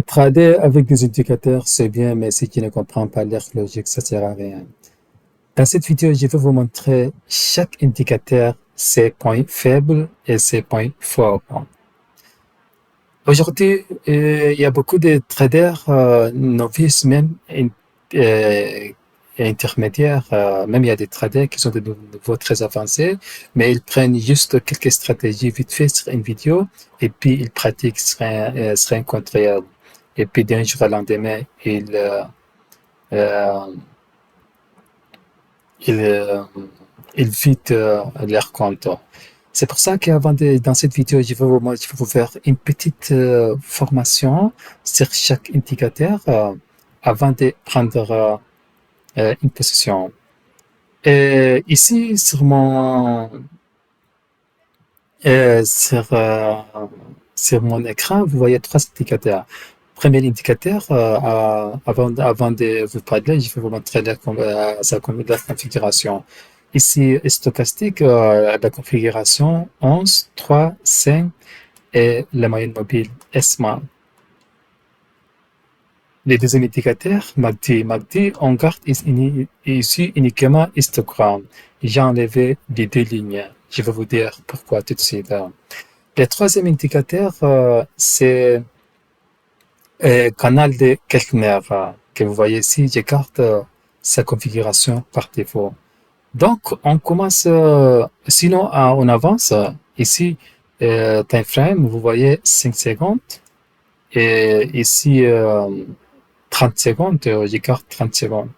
Trader avec des indicateurs, c'est bien, mais si tu ne comprends pas leur logique, ça sert à rien. Dans cette vidéo, je vais vous montrer chaque indicateur, ses points faibles et ses points forts. Aujourd'hui, il y a beaucoup de traders novices, même euh, et intermédiaires. Même il y a des traders qui sont de niveau très avancés, mais ils prennent juste quelques stratégies vite fait sur une vidéo et puis ils pratiquent sur un compte réel. Et puis d'un jour au lendemain, euh, ils, euh, ils vident leur compte. C'est pour ça qu'avant dans cette vidéo, je vais vous faire une petite formation sur chaque indicateur avant de prendre une position. Et ici, euh, sur, euh, sur mon écran, vous voyez trois indicateurs. Premier indicateur, avant de vous parler, je vais vous montrer la configuration. Ici, stochastique, la configuration 11, 3, 5 et la moyenne mobile SMA. Les deuxièmes indicateurs, MACD. MACD, on garde ici uniquement histogramme. J'ai enlevé les deux lignes. Je vais vous dire pourquoi tout de suite. Le troisième indicateur, c'est canal de Keltner que vous voyez ici. Je garde sa configuration par défaut. Donc, on commence, sinon on avance. Ici, time frame, vous voyez 5 secondes. Et ici, 30 secondes, je garde 30 secondes.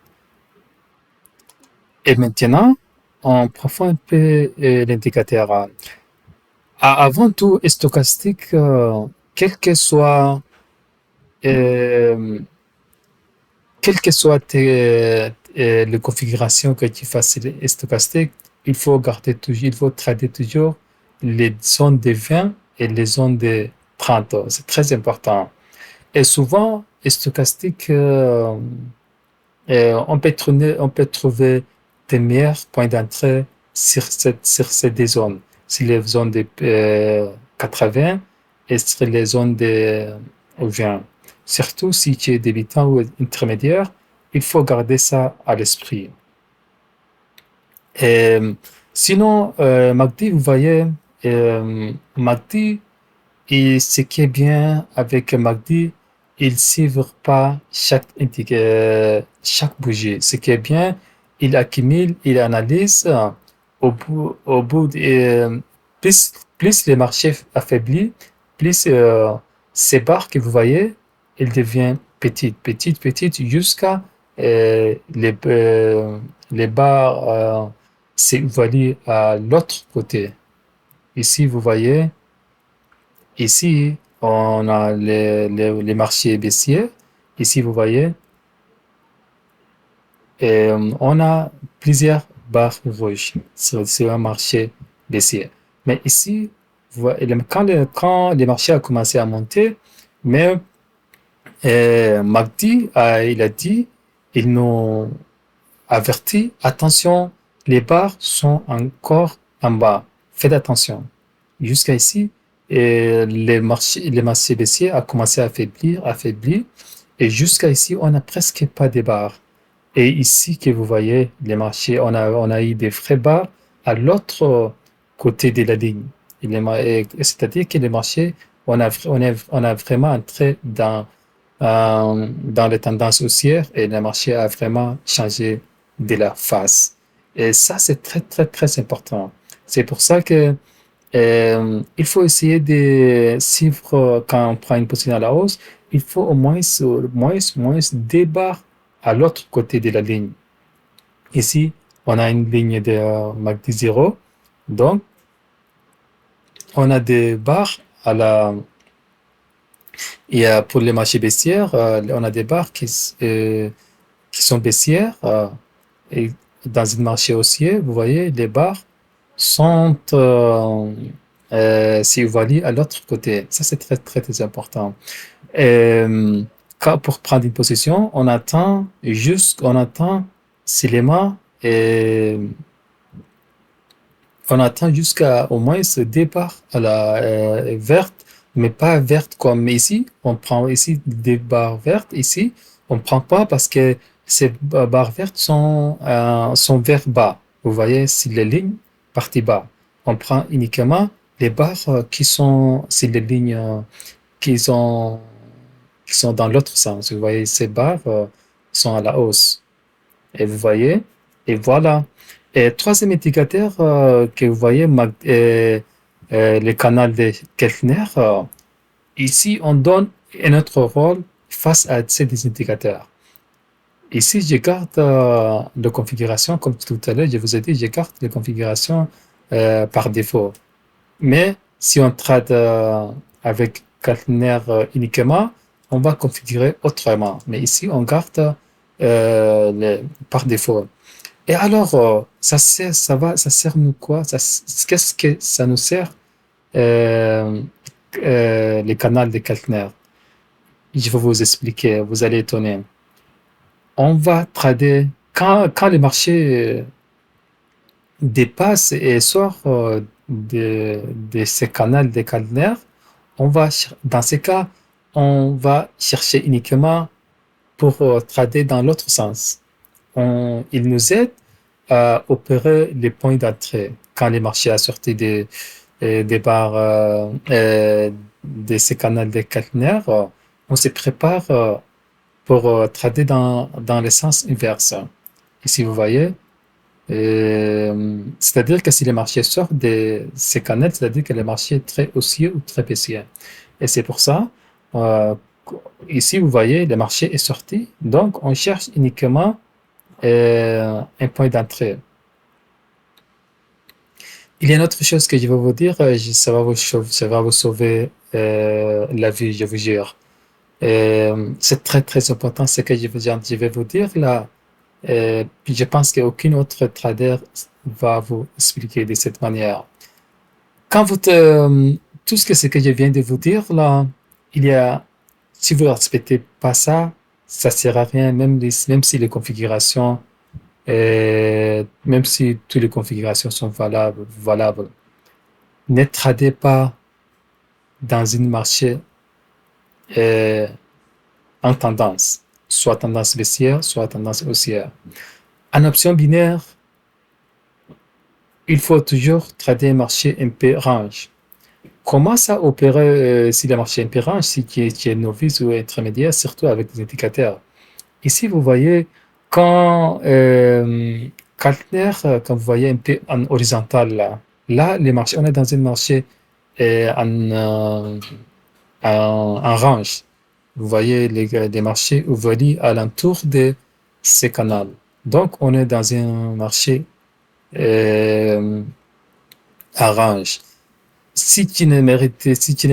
Et maintenant, on profond un peu l'indicateur. Avant tout, stochastique, quel que soit euh, quelle que soit les configurations que tu fasses stochastique, il faut trader toujours les zones de 20 et les zones de 30. C'est très important. Et souvent, stochastique, on peut trouver des meilleurs points d'entrée sur ces deux zones. Sur les zones de 80 et sur les zones de 20. Surtout si tu es débutant ou intermédiaire, il faut garder ça à l'esprit. Et, sinon, MACD, vous voyez, MACD, et ce qui est bien avec MACD, il ne suivre pas chaque bougie. Ce qui est bien, il accumule, il analyse. Au bout plus les marchés affaiblis, plus ces barres que vous voyez, elles deviennent petites, petites, petites, jusqu'à les barres s'évaluent à l'autre côté. Ici, vous voyez, ici, on a les marchés baissiers. Ici, vous voyez, on a plusieurs barres rouges sur un marché baissier. Mais ici, quand les marchés ont commencé à monter, mais MACD, il a dit, ils nous averti, attention, les barres sont encore en bas. Faites attention. Jusqu'à ici, et les marchés baissiers a commencé à affaiblir, affaiblir, et jusqu'à ici, on n'a presque pas de barres. Et ici, que vous voyez, les marchés, on a eu des vrais bas à l'autre côté de la ligne. C'est-à-dire que les marchés, on a vraiment entré dans les tendances haussières et le marché a vraiment changé de la face. Et ça, c'est très, très, très important. C'est pour ça que il faut essayer de suivre quand on prend une position à la hausse, il faut au moins des barres à l'autre côté de la ligne. Ici, on a une ligne de MACD 0. Donc, on a des barres à la. Et pour les marchés baissières, on a des barres qui sont baissières. Et dans un marché haussier, vous voyez, les barres sont s'évaluent à l'autre côté. Ça, c'est très, très, très important. Euh, pour prendre une position, on attend seulement et on attend jusqu'à au moins ce départ à la verte mais pas vertes comme ici. On prend ici des barres vertes. Ici, on prend pas parce que ces barres vertes sont vers bas. Vous voyez, c'est les lignes partie bas. On prend uniquement les barres c'est les lignes qui sont, qui sont dans l'autre sens. Vous voyez, ces barres sont à la hausse. Et vous voyez, et voilà. Et troisième indicateur que vous voyez, le canal de Keltner. Ici, on donne un autre rôle face à ces indicateurs. Ici, je garde la configuration, comme tout à l'heure, je vous ai dit, je garde les configurations par défaut. Mais si on traite avec Keltner uniquement, on va configurer autrement. Mais ici, on garde par défaut. Et alors, ça sert nous quoi? Qu'est-ce que ça nous sert, euh, les canaux de Keltner? Je vais vous expliquer, vous allez étonner. On va trader, quand les marchés dépassent et sortent de ces canaux de Keltner, dans ces cas, on va chercher uniquement pour trader dans l'autre sens. Il nous aide à opérer les points d'entrée quand les marchés a sorti des barres de ces canaux de Keltner. On se prépare pour trader dans le sens inverse. Ici, vous voyez, c'est-à-dire que si les marchés sortent de ces canaux, c'est-à-dire que le marché est très haussier ou très baissier. Et c'est pour ça, euh, ici, vous voyez, le marché est sorti. Donc, on cherche uniquement un point d'entrée. Il y a une autre chose que je vais vous dire, ça va vous sauver la vie, je vous jure. C'est très très important ce que je vais vous dire là. Puis je pense qu'aucun autre trader va vous expliquer de cette manière. Quand tout ce que je viens de vous dire là, il y a, si vous ne respectez pas ça, ça sert à rien, même si les configurations, même si toutes les configurations sont valables. Ne tradez pas dans une marché euh, en tendance, soit tendance baissière, soit tendance haussière. En option binaire, il faut toujours trader un marché MP range. Comment ça opérer si le marché MP range, si tu es novice ou intermédiaire, surtout avec des indicateurs? Ici, vous voyez, quand Kaltner, quand vous voyez MP en horizontal là, les marchés, on est dans un marché en range. Vous voyez les marchés ouverts alentour de ces canaux. Donc, on est dans un marché euh, en range. Si tu ne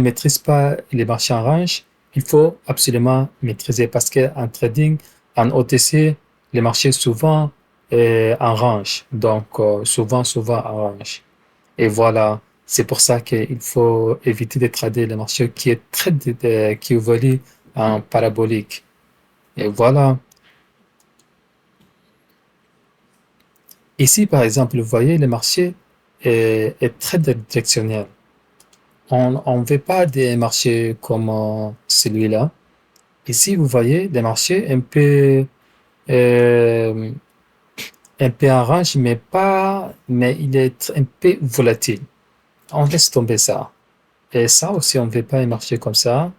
maîtrises pas les marchés en range, il faut absolument maîtriser parce qu'en trading, en OTC, les marchés souvent en range. Donc, souvent en range. Et voilà, c'est pour ça qu'il faut éviter de trader le marché qui évolue en parabolique. Et voilà. Ici, par exemple, vous voyez, le marché est très directionnel. On ne veut pas des marchés comme celui-là. Ici, vous voyez, des marchés euh, un peu en range, mais il est un peu volatile. On laisse tomber ça. Et ça aussi, on ne veut pas un marché comme ça.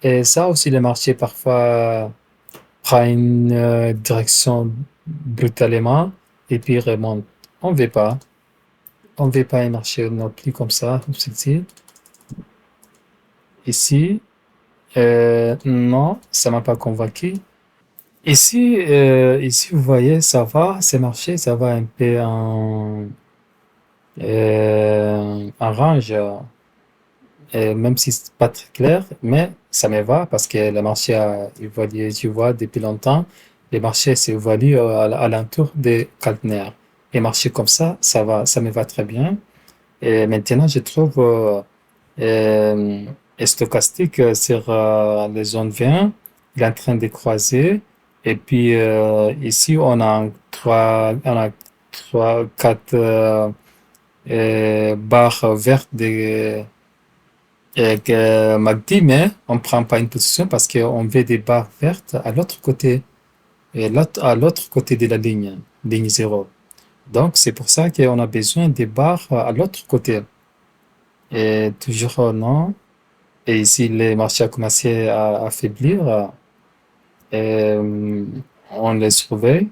Et ça aussi, le marché parfois prend une direction brutalement et puis remonte. On ne veut pas. On ne veut pas un marché non plus comme ça, comme ceci. Ici, non, ça m'a pas convaincu. Ici, vous voyez, ça va, c'est marché, ça va un peu en range, même si c'est pas très clair, mais ça me va parce que le marché a évolué, tu vois, depuis longtemps. Le marché s'est évolué à l'entour des conteneurs. Les marchés comme ça va, ça me va très bien. Et maintenant, je trouve euh, stochastique sur les zones 20, il est en train de croiser. Et puis ici, on a quatre barres vertes Et que MACD, mais on ne prend pas une position parce qu'on veut des barres vertes à l'autre côté, et à l'autre côté de la ligne 0. Donc, c'est pour ça qu'on a besoin des barres à l'autre côté. Et toujours non. Et ici, les marchés ont commencé à affaiblir. Et, on les surveille.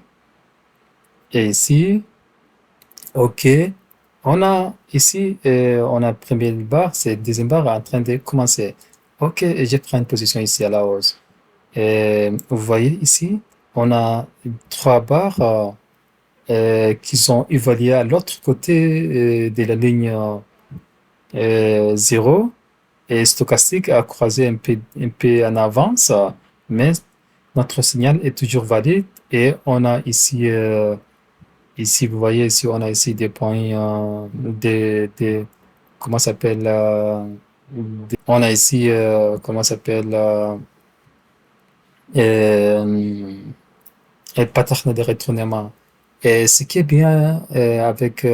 Et ici, OK. On a ici, on a première barre, c'est deuxième barre en train de commencer. OK, et je prends une position ici à la hausse. Et vous voyez ici, on a trois barres qui sont évaluées à l'autre côté de la ligne 0 et stochastique a croisé un peu en avance, mais notre signal est toujours valide et on a ici, ici vous voyez ici, on a ici des points, comment ça s'appelle, on a ici, comment ça s'appelle, euh, un pattern de retournement. Et ce qui est bien avec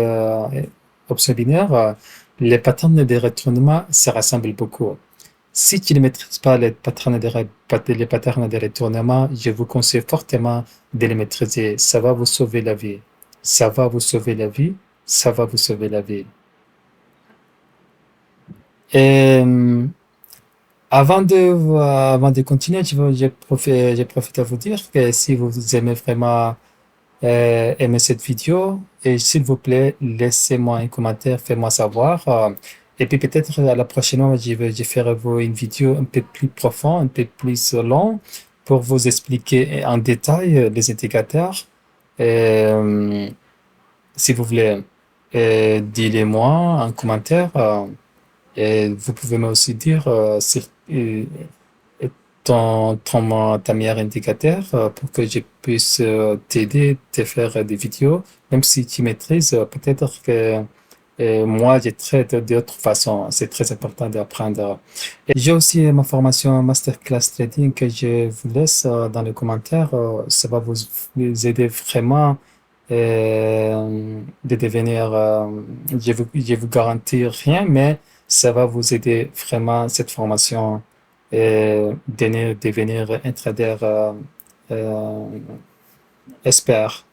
option binaire, les patterns de retournement se rassemblent beaucoup. Si tu ne maîtrises pas les patterns de retournement, je vous conseille fortement de les maîtriser. Ça va vous sauver la vie. Ça va vous sauver la vie. Ça va vous sauver la vie. Et avant de continuer, je profite à vous dire que si vous aimez vraiment aimer cette vidéo, et s'il vous plaît, laissez-moi un commentaire, faites-moi savoir. Et puis peut-être à la prochaine fois, je ferai une vidéo un peu plus profonde, un peu plus long, pour vous expliquer en détail les indicateurs. Euh, Si vous voulez, dites-le-moi en commentaire. Et vous pouvez me aussi dire ta meilleure indicateur pour que je puisse t'aider, te faire des vidéos, même si tu maîtrises, peut-être que moi, je traite d'autres façons. C'est très important d'apprendre. Et j'ai aussi ma formation Masterclass Trading que je vous laisse dans les commentaires. Ça va vous aider vraiment de devenir, je vous garantis rien, mais ça va vous aider vraiment cette formation devenir un trader expert.